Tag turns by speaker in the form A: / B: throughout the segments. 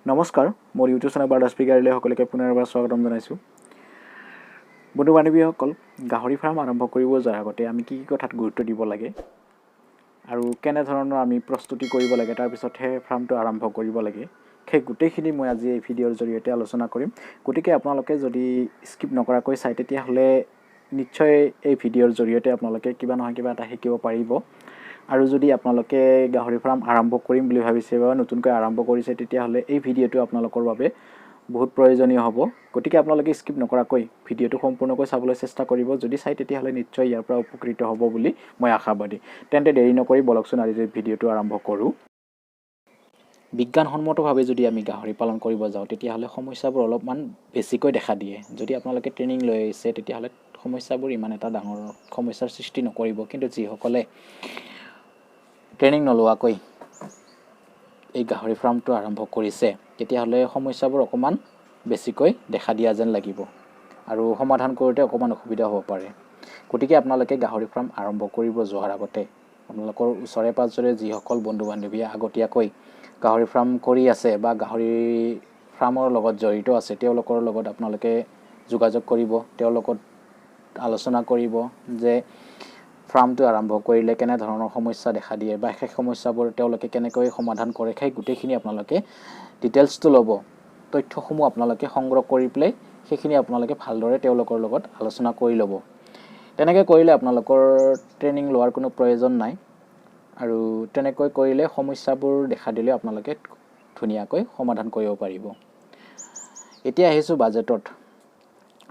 A: নমস্কাৰ মোৰ YouTube channel পিগাৰীলৈ সকলোকে পুনৰবাৰ স্বাগতম জনাইছোঁ। বন্ধু বান্ধৱীসকল, গাহৰি ফাৰ্ম আৰম্ভ কৰিব যোৱাৰ আগতে আমি কি কথাত গুৰুত্ব দিব লাগে আৰু কেনেধৰণৰ আমি প্ৰস্তুতি কৰিব লাগে, তাৰপিছতহে ফাৰ্মটো আৰম্ভ কৰিব লাগে, সেই গোটেইখিনি মই আজি এই ভিডিঅ'ৰ জৰিয়তে আলোচনা কৰিম। গতিকে আপোনালোকে যদি স্কিপ নকৰাকৈ চাই তেতিয়াহ'লে নিশ্চয় এই ভিডিঅ'ৰ জৰিয়তে আপোনালোকে কিবা নহয় কিবা এটা শিকিব পাৰিব। আৰু যদি আপোনালোকে গাহৰি ফাৰ্ম আৰম্ভ কৰিম বুলি ভাবিছে বা নতুনকৈ আৰম্ভ কৰিছে তেতিয়াহ'লে এই ভিডিঅ'টো আপোনালোকৰ বাবে বহুত প্ৰয়োজনীয় হ'ব। গতিকে আপোনালোকে স্কিপ নকৰাকৈ ভিডিঅ'টো সম্পূৰ্ণকৈ চাবলৈ চেষ্টা কৰিব। যদি চাই তেতিয়াহ'লে নিশ্চয় ইয়াৰ পৰা উপকৃত হ'ব বুলি মই আশাবাদী। তেন্তে দেৰি নকৰি বলকচোন আজি ভিডিঅ'টো আৰম্ভ কৰোঁ। বিজ্ঞানসন্মতভাৱে যদি আমি গাহৰি পালন কৰিব যাওঁ তেতিয়াহ'লে সমস্যাবোৰ অলপমান বেছিকৈ দেখা দিয়ে। যদি আপোনালোকে ট্ৰেইনিং লৈ আহিছে তেতিয়াহ'লে সমস্যাবোৰ ইমান এটা ডাঙৰ সমস্যাৰ সৃষ্টি নকৰিব, কিন্তু যিসকলে ট্ৰেইনিং নলোৱাকৈ এই গাহৰি ফাৰ্মটো আৰম্ভ কৰিছে তেতিয়াহ'লে সমস্যাবোৰ অকণমান বেছিকৈ দেখা দিয়া যেন লাগিব আৰু সমাধান কৰোঁতে অকণমান অসুবিধা হ'ব পাৰে। গতিকে আপোনালোকে গাহৰি ফাৰ্ম আৰম্ভ কৰিব যোৱাৰ আগতে আপোনালোকৰ ওচৰে পাঁজৰে যিসকল বন্ধু বান্ধৱীয়ে আগতীয়াকৈ গাহৰি ফাৰ্ম কৰি আছে বা গাহৰি ফাৰ্মৰ লগত জড়িত আছে তেওঁলোকৰ লগত আপোনালোকে যোগাযোগ কৰিব, তেওঁলোকৰ আলোচনা কৰিব যে ফাৰ্মটো আৰম্ভ কৰিলে কেনেধৰণৰ সমস্যা দেখা দিয়ে বা সেই সমস্যাবোৰ তেওঁলোকে কেনেকৈ সমাধান কৰে, সেই গোটেইখিনি আপোনালোকে ডিটেইলছটো ল'ব। তথ্যসমূহ আপোনালোকে সংগ্ৰহ কৰি পেলাই সেইখিনি আপোনালোকে ভালদৰে তেওঁলোকৰ লগত আলোচনা কৰি ল'ব। তেনেকৈ কৰিলে আপোনালোকৰ ট্ৰেইনিং লোৱাৰ কোনো প্ৰয়োজন নাই আৰু তেনেকৈ কৰিলে সমস্যাবোৰ দেখা দিলে আপোনালোকে ধুনীয়াকৈ সমাধান কৰিব পাৰিব। এতিয়া আহিছোঁ বাজেটত।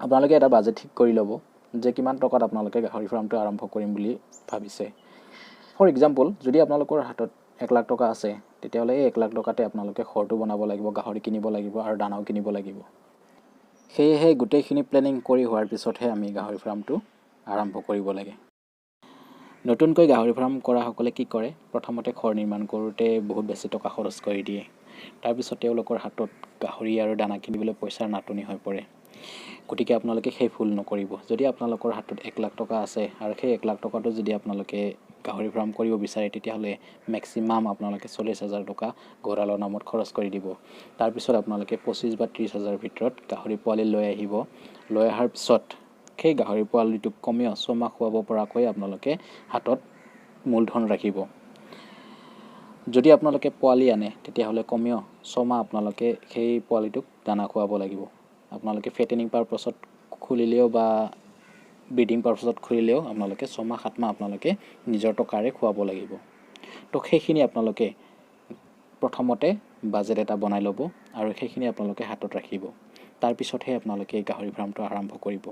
A: আপোনালোকে এটা বাজেট ঠিক কৰি ল'ব যে কিমান টকাত আপোনালোকে গাহৰি ফাৰ্মটো আৰম্ভ কৰিম বুলি ভাবিছে। ফৰ এক্সাম্পল, যদি আপোনালোকৰ হাতত 1 লাখ টকা আছে তেতিয়াহ'লে এই 1 লাখ টকাতে আপোনালোকে ঘৰটো বনাব লাগিব, গাহৰি কিনিব লাগিব আৰু দানাও কিনিব লাগিব। সেয়েহে গোটেইখিনি প্লেনিং কৰি হোৱাৰ পিছতহে আমি গাহৰি ফাৰ্মটো আৰম্ভ কৰিব লাগে। নতুনকৈ গাহৰি ফাৰ্ম কৰাসকলে কি কৰে, প্ৰথমতে ঘৰ নিৰ্মাণ কৰোঁতে বহুত বেছি টকা খৰচ কৰি দিয়ে। তাৰপিছত তেওঁলোকৰ হাতত গাহৰি আৰু দানা কিনিবলৈ পইচাৰ নাটনি হৈ পৰে। গতিকে আপোনালোকে সেই ভুল নকৰিব। যদি আপোনালোকৰ হাতত 1 লাখ টকা আছে আৰু সেই 1 লাখ টকাটো যদি আপোনালোকে গাহৰি ফাৰ্ম কৰিব বিচাৰে তেতিয়াহ'লে মেক্সিমাম আপোনালোকে 40,000 টকা গঁৰালৰ নামত খৰচ কৰি দিব। তাৰপিছত আপোনালোকে 25 বা 30,000 ভিতৰত গাহৰি পোৱালি লৈ আহিব। লৈ অহাৰ পিছত সেই গাহৰি পোৱালিটোক কমেও 6 মাহ খুৱাব পৰাকৈ আপোনালোকে হাতত মূলধন ৰাখিব। যদি আপোনালোকে পোৱালি আনে তেতিয়াহ'লে কমেও 6 মাহ আপোনালোকে সেই পোৱালিটোক দানা খুৱাব লাগিব। আপোনালোকে ফেটেনিং পাৰপাছত খুলিলেও বা ব্ৰিডিং পাৰপাছত খুলিলেও আপোনালোকে 6 মাহ 7 মাহ আপোনালোকে নিজৰ টকাৰে খুৱাব লাগিব। তো সেইখিনি আপোনালোকে প্ৰথমতে বাজেট এটা বনাই ল'ব আৰু সেইখিনি আপোনালোকে হাতত ৰাখিব। তাৰপিছতহে আপোনালোকে গাহৰি ফাৰ্মটো আৰম্ভ কৰিব।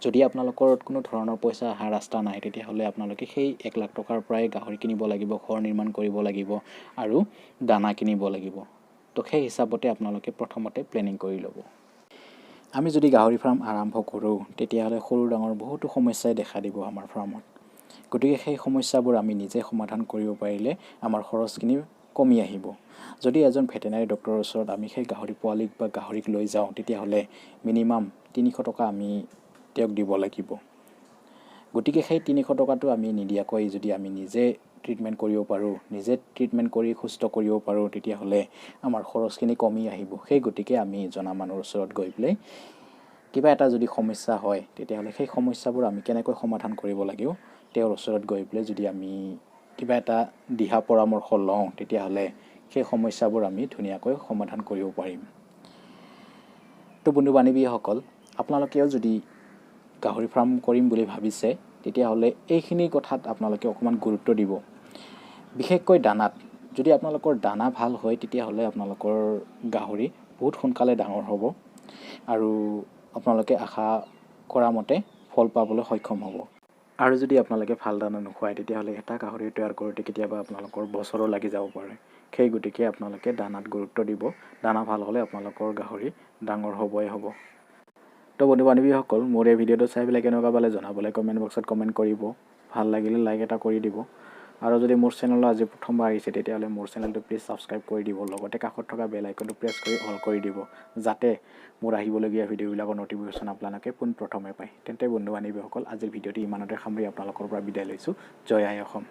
A: যদি আপোনালোকৰ কোনো ধৰণৰ পইচা অহা ৰাস্তা নাই তেতিয়াহ'লে আপোনালোকে সেই 1 লাখ টকাৰ পৰাই গাহৰি কিনিব লাগিব, ঘৰ নিৰ্মাণ কৰিব লাগিব আৰু দানা কিনিব লাগিব। তো সেই হিচাপতে আপোনালোকে প্ৰথমতে প্লেনিং কৰি ল'ব। আমি যদি গাহৰি ফাৰ্ম আৰম্ভ কৰোঁ তেতিয়াহ'লে সৰু ডাঙৰ বহুতো সমস্যাই দেখা দিব আমাৰ ফাৰ্মত। গতিকে সেই সমস্যাবোৰ আমি নিজে সমাধান কৰিব পাৰিলে আমাৰ খৰচখিনি কমি আহিব। যদি এজন ভেটেনাৰী ডক্টৰৰ ওচৰত আমি সেই গাহৰি পোৱালিক বা গাহৰিক লৈ যাওঁ তেতিয়াহ'লে মিনিমাম 300 টকা আমি তেওঁক দিব লাগিব। গতিকে সেই 300 টকাটো আমি নিদিয়াকৈ যদি আমি নিজে ট্ৰিটমেণ্ট কৰিব পাৰোঁ, নিজে ট্ৰিটমেণ্ট কৰি সুস্থ কৰিব পাৰোঁ তেতিয়াহ'লে আমাৰ খৰচখিনি কমি আহিব। সেই গতিকে আমি জনা মানুহৰ ওচৰত গৈ পেলাই কিবা এটা যদি সমস্যা হয় তেতিয়াহ'লে সেই সমস্যাবোৰ আমি কেনেকৈ সমাধান কৰিব লাগিব তেওঁৰ ওচৰত গৈ পেলাই যদি আমি কিবা এটা দিহা পৰামৰ্শ লওঁ তেতিয়াহ'লে সেই সমস্যাবোৰ আমি ধুনীয়াকৈ সমাধান কৰিব পাৰিম। তো বন্ধু বান্ধৱীসকল, আপোনালোকেও যদি গাহৰি ফাৰ্ম কৰিম বুলি ভাবিছে তেতিয়াহ'লে এইখিনি কথাত আপোনালোকে অকণমান গুৰুত্ব দিব। বিশেষকৈ দানাত। যদি আপোনালোকৰ দানা ভাল হয় তেতিয়াহ'লে আপোনালোকৰ গাহৰি বহুত সোনকালে ডাঙৰ হ'ব আৰু আপোনালোকে আশা কৰা মতে ফল পাবলৈ সক্ষম হ'ব। আৰু যদি আপোনালোকে ভাল দানা নোখুৱায় তেতিয়াহ'লে এটা গাহৰি তৈয়াৰ কৰোঁতে কেতিয়াবা আপোনালোকৰ বছৰো লাগি যাব পাৰে। সেই গতিকে আপোনালোকে দানাত গুৰুত্ব দিব। দানা ভাল হ'লে আপোনালোকৰ গাহৰি ডাঙৰ হ'বই হ'ব। তো বন্ধু বান্ধৱীসকল, মোৰ এই ভিডিঅ'টো চাই পেলাই কেনেকুৱা পালে জনাবলৈ কমেণ্ট বক্সত কমেণ্ট কৰিব। ভাল লাগিলে লাইক এটা কৰি দিব। আৰু যদি মোৰ চেনেললৈ আজি প্ৰথমবাৰ আহিছে তেতিয়াহ'লে মোৰ চেনেলটো প্লিজ ছাবস্ক্ৰাইব কৰি দিব। লগতে কাষত থকা বেল আইকনটো প্ৰেছ কৰি অল কৰি দিব, যাতে মোৰ আহিবলগীয়া ভিডিঅ'বিলাকৰ ন'টিফিকেশ্যন আপোনালোকে পোনপ্ৰথমে পায়। তেন্তে বন্ধু বান্ধৱীসকল, আজিৰ ভিডিঅ'টো ইমানতে সামৰি আপোনালোকৰ পৰা বিদায় লৈছোঁ। জয় আই অসম।